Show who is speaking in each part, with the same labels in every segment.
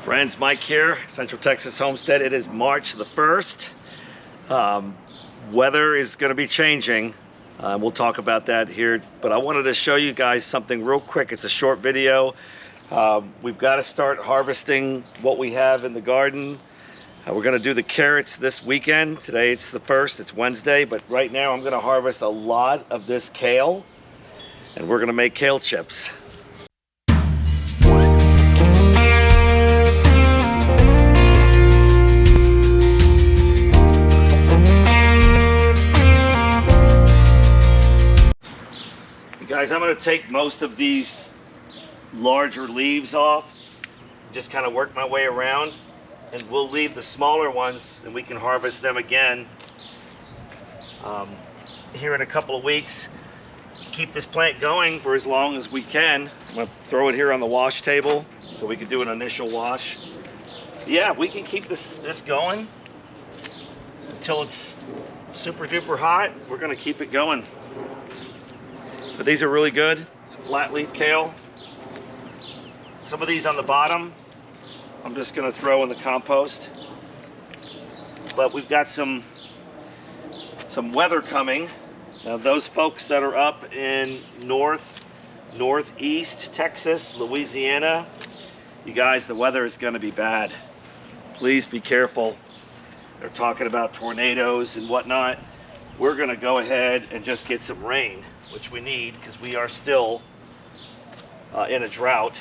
Speaker 1: Friends, Mike here, Central Texas Homestead. It is March the 1st. Weather is going to be changing. We'll talk about that here, but I wanted to show you guys something real quick. It's a short video. We've got to start harvesting what we have in the garden. We're going to do the carrots this weekend. Today it's the 1st, it's Wednesday, but right now I'm going to harvest a lot of this kale, and we're going to make kale chips. Guys, I'm going to take most of these larger leaves off, just kind of work my way around, and we'll leave the smaller ones and we can harvest them again here in a couple of weeks. Keep this plant going for as long as we can. I'm going to throw it here on the wash table so we can do an initial wash. Yeah, we can keep this going until it's super duper hot. We're going to keep it going. But these are really good. It's a flat leaf kale. Some of these on the bottom, I'm just going to throw in the compost. But we've got some weather coming. Now those folks that are up in northeast Texas, Louisiana, you guys, the weather is going to be bad. Please be careful. They're talking about tornadoes and whatnot. We're going to go ahead and just get some rain, which we need because we are still in a drought.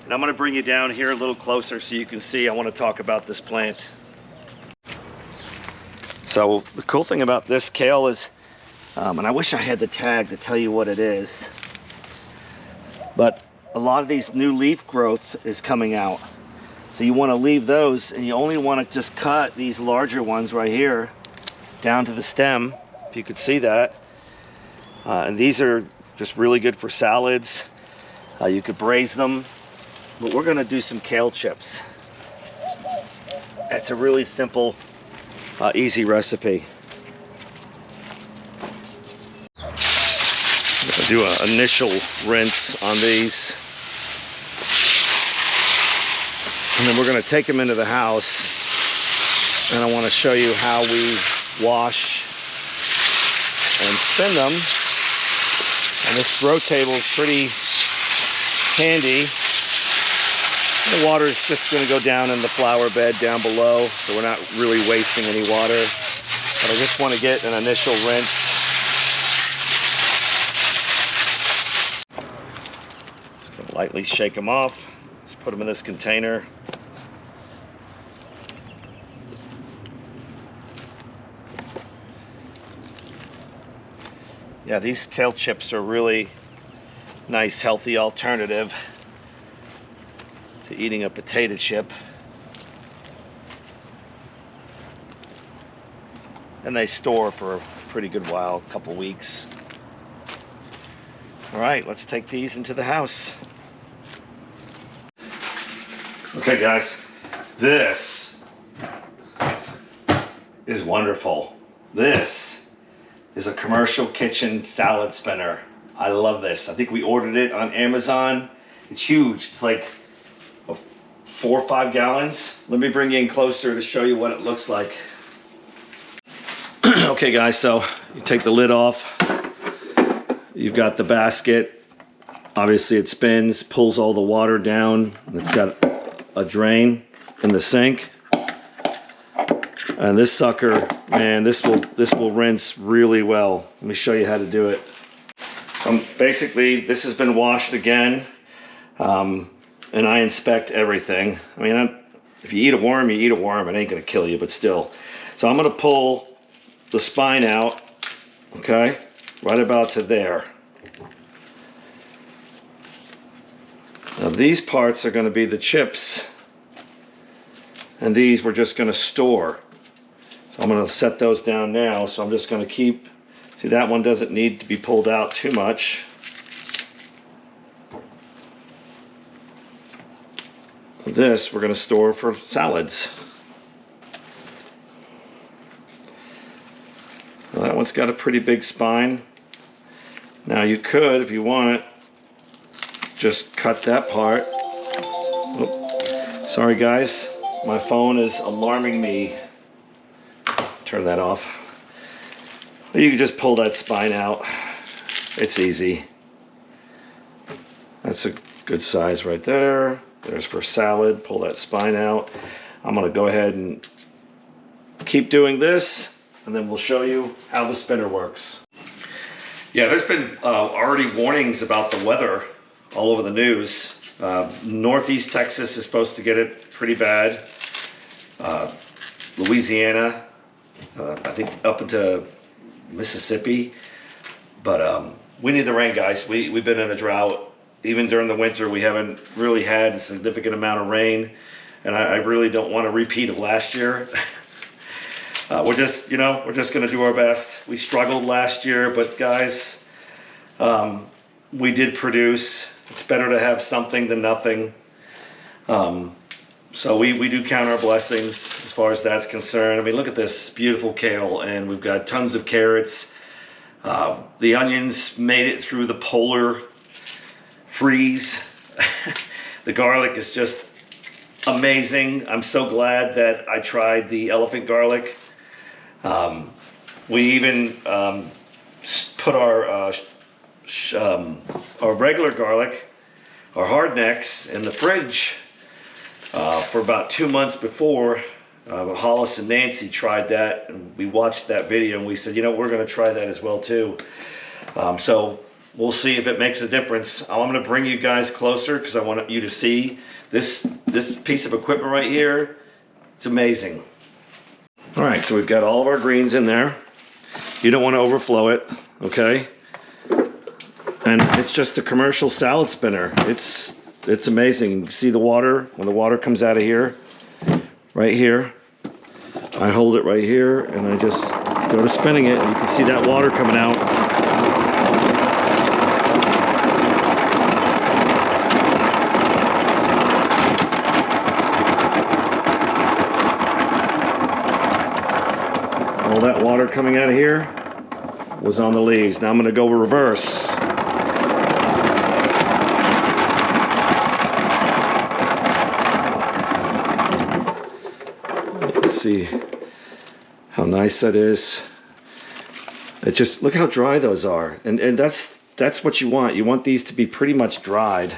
Speaker 1: And I'm going to bring you down here a little closer so you can see. I want to talk about this plant. So the cool thing about this kale is, and I wish I had the tag to tell you what it is, but a lot of these new leaf growth is coming out. So you want to leave those, and you only want to just cut these larger ones right here down to the stem, if you could see that. And these are just really good for salads. You could braise them, but we're going to do some kale chips. It's a really simple, easy recipe. I'm going to do an initial rinse on these. And then we're going to take them into the house, and I want to show you how we wash and spin them. And this throw table is pretty handy. The water is just going to go down in the flower bed down below, so we're not really wasting any water. But I just want to get an initial rinse. Just going to lightly shake them off. Just put them in this container. Yeah, these kale chips are really nice, healthy alternative to eating a potato chip. And they store for a pretty good while, a couple weeks. All right, let's take these into the house. Okay, guys, this is wonderful. This is a commercial kitchen salad spinner. I love this. I think we ordered it on Amazon. It's huge. It's like 4 or 5 gallons. Let me bring you in closer to show you what it looks like. Okay, guys, so you take the lid off. You've got the basket. Obviously it spins, pulls all the water down. It's got a drain in the sink. And this sucker, man, this will rinse really well. Let me show you how to do it. So basically, this has been washed again, and I inspect everything. I mean, if you eat a worm, you eat a worm. It ain't gonna kill you, but still. So I'm gonna pull the spine out, okay, right about to there. Now these parts are gonna be the chips, and these we're just gonna store. So I'm going to set those down now. So I'm just going to keep, see, that one doesn't need to be pulled out too much. This we're going to store for salads. Well, that one's got a pretty big spine. Now you could, if you want, just cut that part. Oh, sorry guys, my phone is alarming me. Turn that off. You can just pull that spine out. It's easy. That's a good size right there. There's for salad. Pull that spine out. I'm gonna go ahead and keep doing this, and then we'll show you how the spinner works. Yeah, there's been already warnings about the weather all over the news. Northeast Texas is supposed to get it pretty bad. Louisiana, I think up into Mississippi. But we need the rain, guys. We've been in a drought. Even during the winter, we haven't really had a significant amount of rain. And I really don't want a repeat of last year. We're just gonna do our best. We struggled last year, but guys, we did produce. It's better to have something than nothing. So we do count our blessings as far as that's concerned. I mean, look at this beautiful kale, and we've got tons of carrots. The onions made it through the polar freeze. The garlic is just amazing. I'm so glad that I tried the elephant garlic. We even put our regular garlic, our hardnecks, in the fridge for about 2 months before. Hollis and Nancy tried that, and we watched that video, and we said, you know, we're going to try that as well too. So we'll see if it makes a difference. I'm going to bring you guys closer because I want you to see this piece of equipment right here. It's amazing. All right, so we've got all of our greens in there. You don't want to overflow it, okay? And it's just a commercial salad spinner. It's amazing. You can see the water, when the water comes out of here, right here. I hold it right here and I just go to spinning it, and you can see that water coming out. All that water coming out of here was on the leaves. Now I'm going to go reverse. Let's see how nice that is. It just, look how dry those are. And that's what you want. You want these to be pretty much dried.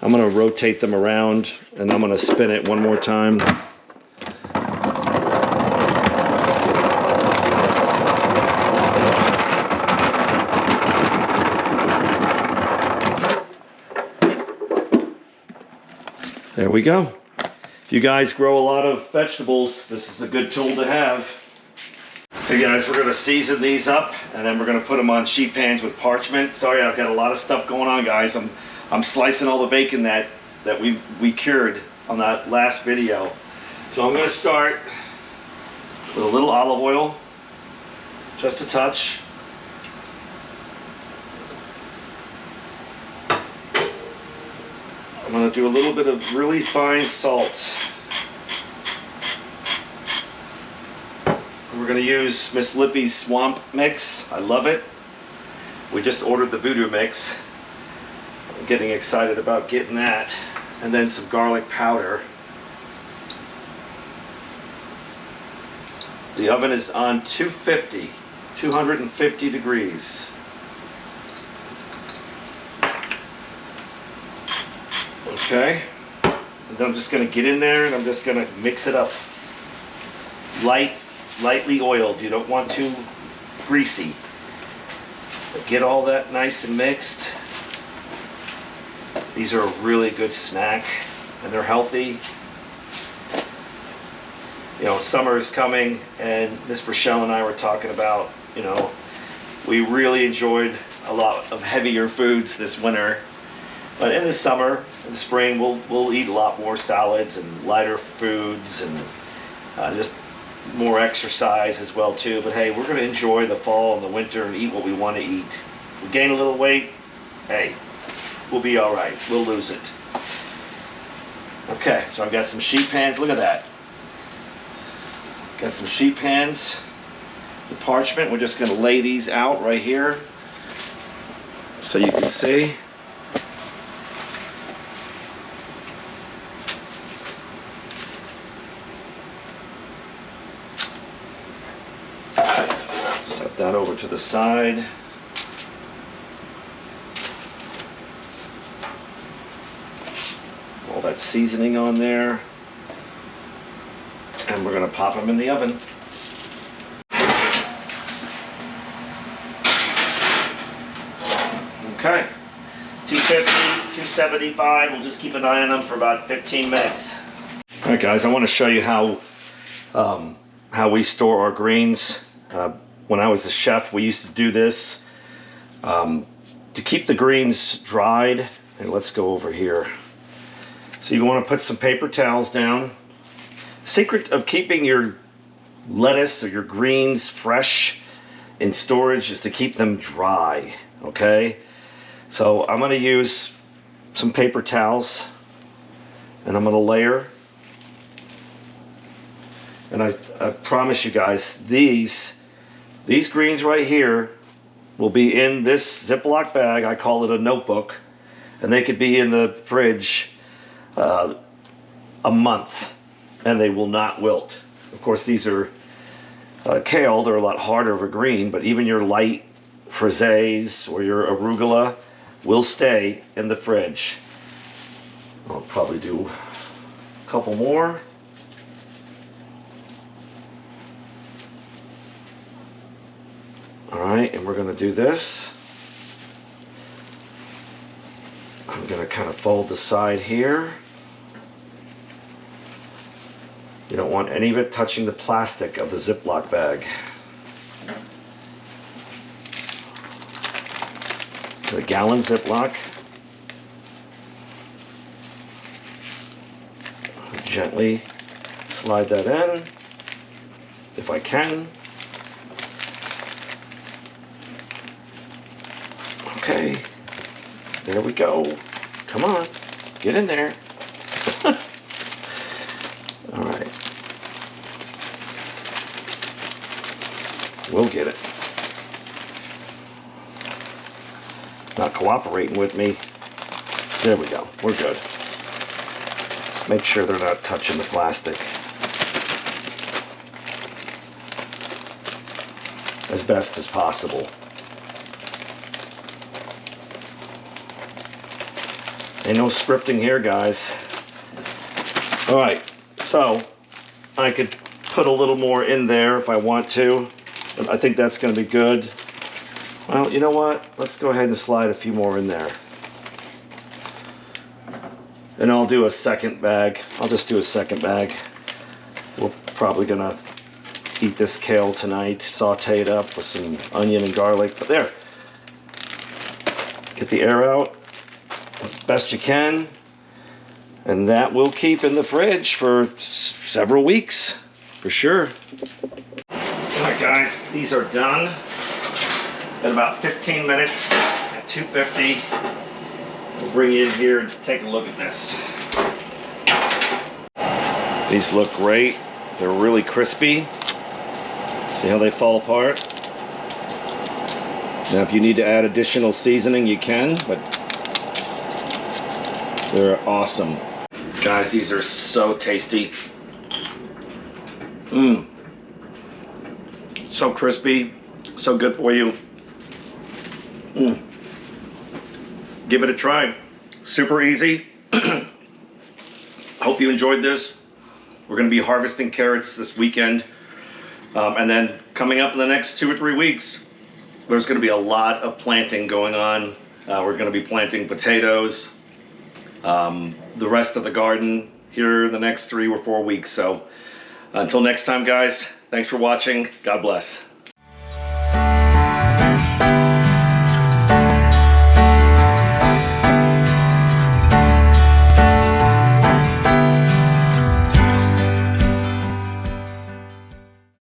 Speaker 1: I'm going to rotate them around, and I'm going to spin it one more time. There we go. If you guys grow a lot of vegetables, this is a good tool to have. Okay guys, we're gonna season these up, and then we're gonna put them on sheet pans with parchment. Sorry, I've got a lot of stuff going on, guys. I'm slicing all the bacon that we cured on that last video. So I'm gonna start with a little olive oil, just a touch. I'm going to do a little bit of really fine salt. We're going to use Miss Lippy's Swamp Mix. I love it. We just ordered the Voodoo Mix. I'm getting excited about getting that. And then some garlic powder. The oven is on 250 degrees. Okay, and then I'm just going to get in there and I'm just going to mix it up. Lightly oiled. You don't want too greasy. But get all that nice and mixed. These are a really good snack, and they're healthy. You know, summer is coming, and Miss Rochelle and I were talking about, you know, we really enjoyed a lot of heavier foods this winter. But in the summer, in the spring, we'll eat a lot more salads and lighter foods, and just more exercise as well too. But hey, we're going to enjoy the fall and the winter and eat what we want to eat. We gain a little weight, hey, we'll be all right. We'll lose it. Okay, so I've got some sheet pans. Look at that. Got some sheet pans with parchment. We're just going to lay these out right here so you can see. that over to the side. All that seasoning on there. And we're gonna pop them in the oven. Okay, 250, 275, we'll just keep an eye on them for about 15 minutes. All right guys, I wanna show you how we store our greens. When I was a chef, we used to do this to keep the greens dried. And let's go over here. So you want to put some paper towels down. Secret of keeping your lettuce or your greens fresh in storage is to keep them dry, okay? So I'm going to use some paper towels and I'm going to layer. And I promise you guys, these greens right here will be in this Ziploc bag. I call it a notebook. And they could be in the fridge a month and they will not wilt. Of course, these are kale. They're a lot harder of a green, but even your light frises or your arugula will stay in the fridge. I'll probably do a couple more. All right, and we're gonna do this. I'm gonna kind of fold the side here. You don't want any of it touching the plastic of the Ziploc bag. The gallon Ziploc. Gently slide that in, if I can. Okay, there we go. Come on, get in there. All right. We'll get it. Not cooperating with me. There we go, we're good. Just make sure they're not touching the plastic. As best as possible. Ain't no scripting here, guys. All right, so I could put a little more in there if I want to. I think that's gonna be good. Well, you know what? Let's go ahead and slide a few more in there. And I'll do a second bag. I'll just do a second bag. We're probably gonna eat this kale tonight, saute it up with some onion and garlic. But there, get the air out as best you can. And that will keep in the fridge for several weeks, for sure. All right, guys, these are done. In about 15 minutes at 250. We'll bring you in here and take a look at this. These look great. They're really crispy. See how they fall apart? Now, if you need to add additional seasoning, you can, but they're awesome. Guys, these are so tasty. Mmm. So crispy, so good for you. Mm. Give it a try. Super easy. Hope you enjoyed this. We're going to be harvesting carrots this weekend. And then coming up in the next 2 or 3 weeks, there's going to be a lot of planting going on. We're going to be planting potatoes, the rest of the garden here in the next 3 or 4 weeks. So until next time, guys, thanks for watching. God bless.